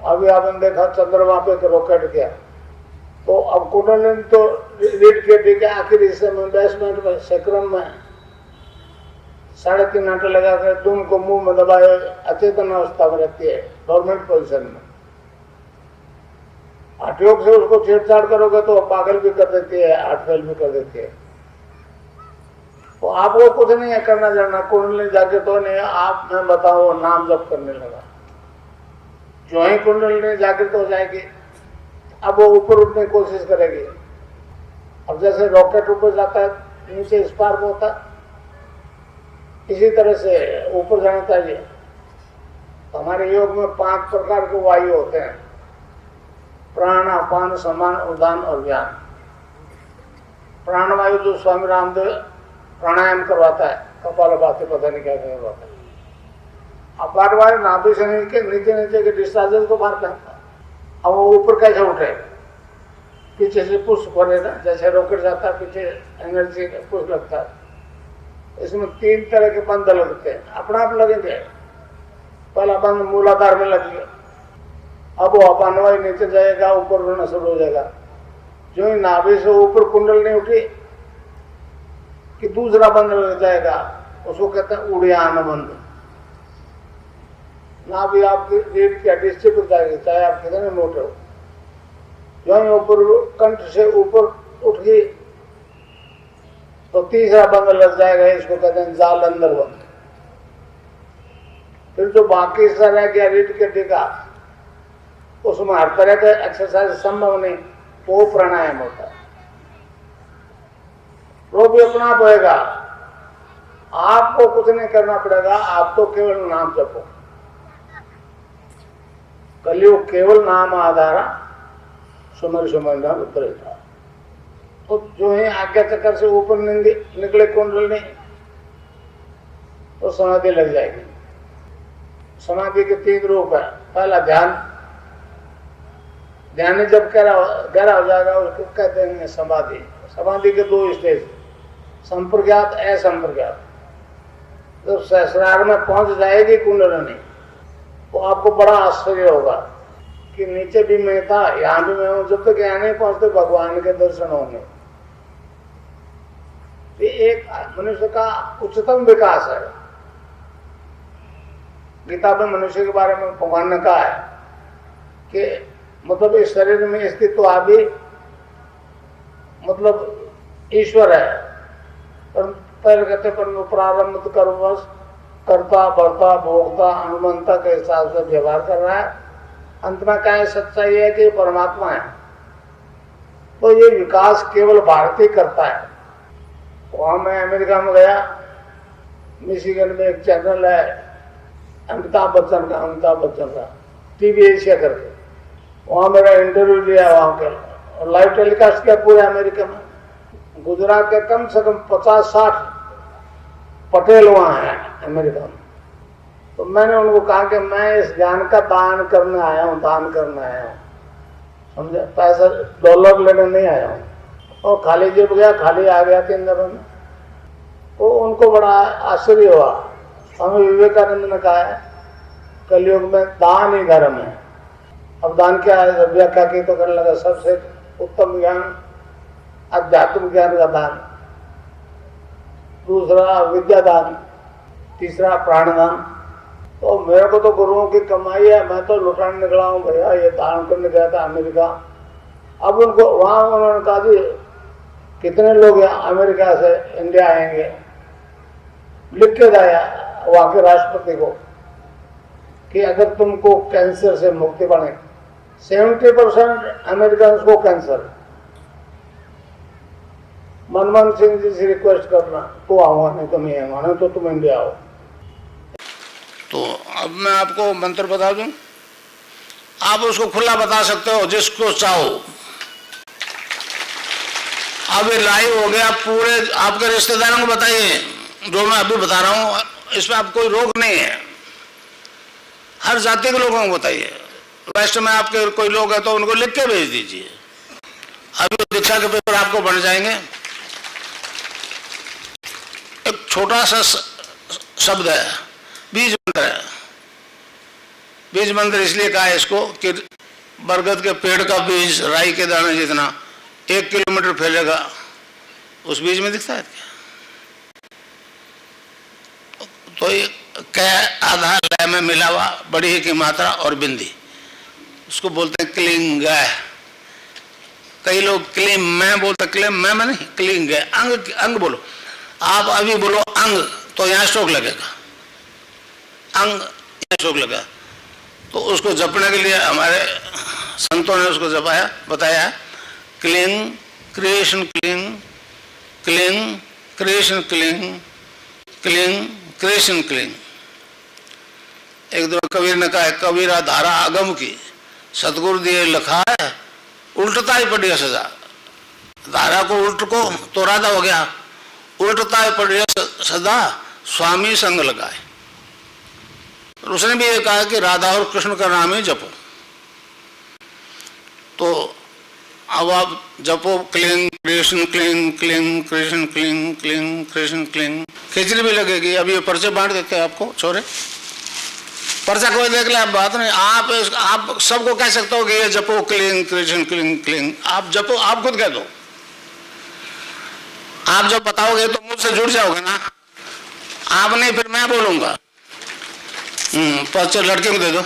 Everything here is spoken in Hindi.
अभी आपने देखा चंद्रमा पे रॉकेट गया, तो अब कुंडलिनी तो रीड के ठीक है, आखिर इस समय बेसमेंट में सेक्रम में 3.5 घंटे लगा कर तुम को मुंह में दबाए अचेतन अवस्था में रहती है, गवर्नमेंट पोजिशन में। हठयोग से उसको छेड़छाड़ करोगे तो पागल भी कर देती है, हार्ट फेल भी कर देती है। तो आपको कुछ नहीं है करना जानना, कुंडलिनी जाके तो नहीं, आप मैं बताऊं नाम जप करने लगा, जो ही कुंडलिनी जागृत हो जाएगी, अब वो ऊपर उठने की कोशिश करेगी। अब जैसे रॉकेट ऊपर जाता है नीचे स्पार्क होता है, इसी तरह से ऊपर जाना चाहिए। तो हमारे योग में 5 प्रकार के वायु होते हैं, प्राण, अपान, समान, उदान और व्यान। प्राणवायु जो स्वामी रामदेव प्राणायाम करवाता है, कपालभाति पता नहीं क्या करवाता है। अपान वायु नाभि से नीचे नीचे के डिस्चार्जेस को बाहर फेंकता है। अब वो ऊपर कैसे उठे, पीछे से पुश करेगा, जैसे रॉकेट जाता है पीछे एनर्जी पुश लगता है। इसमें 3 तरह के बंध लगते हैं, अपना आप लगेंगे। पहला बंध मूलाधार में लग गया, अब वो अपान वायु नीचे जाएगा, ऊपर उड़ना शुरू हो जाएगा। जो ही नाभि से ऊपर कुंडलिनी उठी कि दूसरा बंध लग जाएगा, उसको कहते हैं उड़ियान बंध। नाभि आपकी रीढ़ की हड्डी चिपक जाएगी, चाहे आप कितने मोटे हो। जो ही ऊपर कंठ से ऊपर उठ गई तो तीसरा बंध लग जाएगा, इसको कहते हैं जालंधर बंध। फिर जो बाकी हिस्सा रह गया रीढ़ की हड्डी का, उसमें हर तरह का एक्सरसाइज संभव नहीं, वो प्राणायाम होता है। वो भी अपना आप होएगा, आपको कुछ नहीं करना पड़ेगा, आप तो केवल नाम जपो। कलयुग केवल नाम आधारा, सुमर सुमर नाम उतरेगा। तो जो है आज्ञा चक्कर से ऊपर निकले कुंडलिनी तो समाधि लग जाएगी। समाधि के 3 रूप है। पहला ध्यान, ध्यान जब गहरा हो जाएगा उसको कहते हैं समाधि। समाधि के 2 स्टेज, संप्रज्ञात, असंप्रज्ञात। जब सहस्रार में पहुंच जाएगी कुंडलिनी तो आपको बड़ा आश्चर्य होगा कि नीचे भी मैं था, यहां भी मैं हूं। जब तक यहाँ नहीं पहुंचते भगवान के दर्शन होंगे। ये एक मनुष्य का उच्चतम विकास है। गीता में मनुष्य के बारे में भगवान ने कहा है कि मतलब इस शरीर में स्थित तो अभी मतलब ईश्वर है, पर पहले कहते पर प्रारंभ कर्मवश कर्ता बढ़ता भोगता अनुमंता के हिसाब से व्यवहार कर रहा है। अंत में क्या है, सच्चाई है कि परमात्मा है। तो ये विकास केवल भारत ही करता है। वहां मैं अमेरिका में गया, मिशिगन में एक चैनल है अमिताभ बच्चन का टीवी एशिया करके, वहां मेरा इंटरव्यू लिया वहां के, और लाइव टेलीकास्ट किया पूरे अमेरिका में। गुजरात के कम से कम 50-60 पटेल वहां हैं अमेरिका में। तो मैंने उनको कहा कि मैं इस ज्ञान का दान करने आया हूँ, समझे, पैसा डॉलर लेने नहीं आया हूँ। और खाली जेब गया, खाली आ गया 3 दिनों में। तो उनको बड़ा आश्चर्य हुआ। स्वामी विवेकानंद ने कहा है कलयुग में दान ही धर्म है। अब दान क्या है, व्याख्या की तो करने लगा, सबसे उत्तम ज्ञान अध्यात्म ज्ञान का दान, दूसरा विद्या दान, तीसरा प्राणदान। तो मेरे को तो गुरुओं की कमाई है, मैं तो लुटाने निकला हूँ भैया, ये दान करने गया था अमेरिका। अब उनको वहां उन्होंने कहा जी कितने लोग अमेरिका से इंडिया आएंगे, लिख के दिया वहां के राष्ट्रपति को कि अगर तुमको कैंसर से मुक्ति बने, 70% अमेरिकन को कैंसर। मनमोहन सिंह जी से रिक्वेस्ट करना तो आऊंगा, नहीं तो नहीं आऊंगा, नहीं तो तुम इंडिया आओ। तो अब मैं आपको मंत्र बता दूं, आप उसको खुला बता सकते हो जिसको चाहो। अब ये लाइव हो गया, पूरे आपके रिश्तेदारों को बताइए जो मैं अभी बता रहा हूं, इसमें अब कोई रोक नहीं है। हर जाति के लोगों को बताइए। राष्ट्र में आपके कोई लोग हैं तो उनको लिख के भेज दीजिए। अभी दीक्षा के पेपर आपको बन जाएंगे। एक छोटा सा शब्द है, बीज मंत्र है। बीज मंदिर इसलिए कहा है इसको कि बरगद के पेड़ का बीज राई के दाने जितना 1 किलोमीटर फैलेगा, उस बीज में दिखता है क्या? तो ये कै आधा लय में मिला हुआ, बड़ी ही की मात्रा और बिंदी, उसको बोलते हैं क्लिंग। कई लोग क्लीम में बोलते, क्लीम में नहीं, क्लिंग। अंग अंग बोलो, आप अभी बोलो अंग तो यहाँ स्ट्रोक लगेगा, अंग यहाँ स्ट्रोक लगा। तो उसको जपने के लिए हमारे संतों ने उसको जपाया, बताया cling creation cling, cling creation cling, cling creation cling. एक दो कबीर ने कहा है, कबीरा धारा आगम की सतगुरु दिए लिखा है, उल्टता ही पड़ी सजा। धारा को उल्ट को तो राधा हो गया, उल्टता ही पड़ी सदा स्वामी संग लगाए। उसने भी ये कहा कि राधा और कृष्ण का नाम ही जपो। तो अब आप जपो क्लिंग कृष्ण क्लिंग, क्लिंग कृष्ण क्लिंग, क्लिंग कृष्ण क्लिंग। खिचड़ी भी लगेगी। अभी ये पर्चे बांट देते हैं आपको छोरे, पर्चा कोई देख ले, आप बात नहीं। आप सबको कह सकते हो कि ये जपो क्लिंग कृष्ण क्लिंग क्लिंग, आप जपो, आप खुद कह दो। आप जब बताओगे तो मुझसे जुड़ जाओगे ना, आप नहीं फिर मैं बोलूंगा। पर्चा लड़के को दे दो।